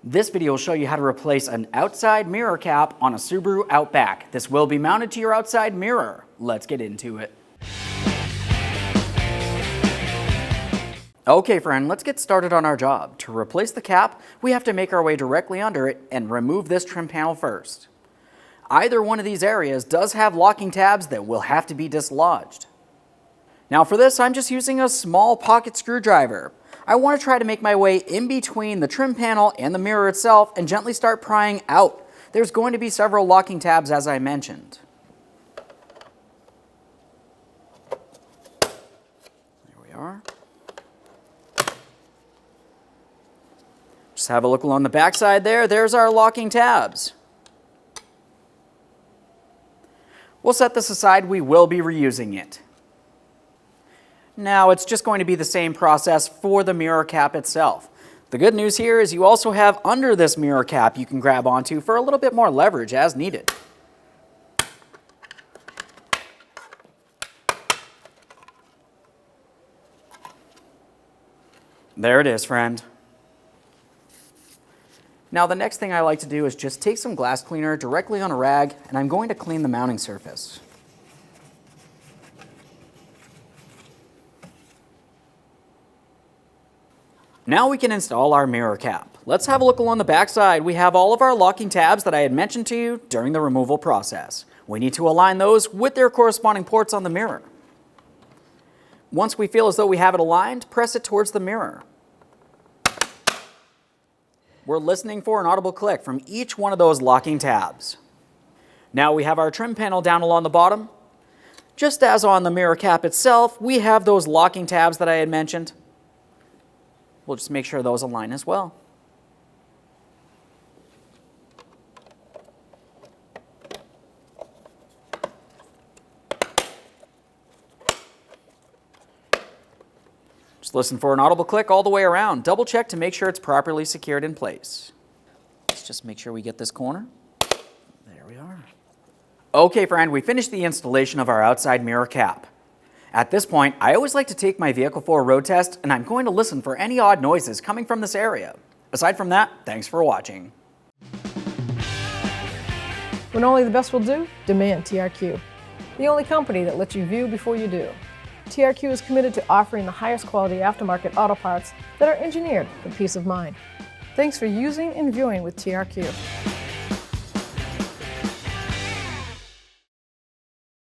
This video will show you how to replace an outside mirror cap on a Subaru Outback. This will be mounted to your outside mirror. Let's get into it. Okay friend, let's get started on our job. To replace the cap, we have to make our way directly under it and remove this trim panel first. Either one of these areas does have locking tabs that will have to be dislodged. Now for this, I'm just using a small pocket screwdriver. I want to try to make my way in between the trim panel and the mirror itself and gently start prying out. There's going to be several locking tabs as I mentioned. There we are. Just have a look along the back side there. There's our locking tabs. We'll set this aside. We will be reusing it. Now, it's just going to be the same process for the mirror cap itself. The good news here is you also have under this mirror cap you can grab onto for a little bit more leverage as needed. There it is, friend. Now, the next thing I like to do is just take some glass cleaner directly on a rag, and I'm going to clean the mounting surface. Now we can install our mirror cap. Let's have a look along the back side. We have all of our locking tabs that I had mentioned to you during the removal process. We need to align those with their corresponding ports on the mirror. Once we feel as though we have it aligned, press it towards the mirror. We're listening for an audible click from each one of those locking tabs. Now we have our trim panel down along the bottom. Just as on the mirror cap itself, we have those locking tabs that I had mentioned. We'll just make sure those align as well. Just listen for an audible click all the way around. Double check to make sure it's properly secured in place. Let's just make sure we get this corner. There we are. Okay friend, we finished the installation of our outside mirror cap. At this point, I always like to take my vehicle for a road test, and I'm going to listen for any odd noises coming from this area. Aside from that, thanks for watching. When only the best will do, demand TRQ. The only company that lets you view before you do. TRQ is committed to offering the highest quality aftermarket auto parts that are engineered for peace of mind. Thanks for using and viewing with TRQ.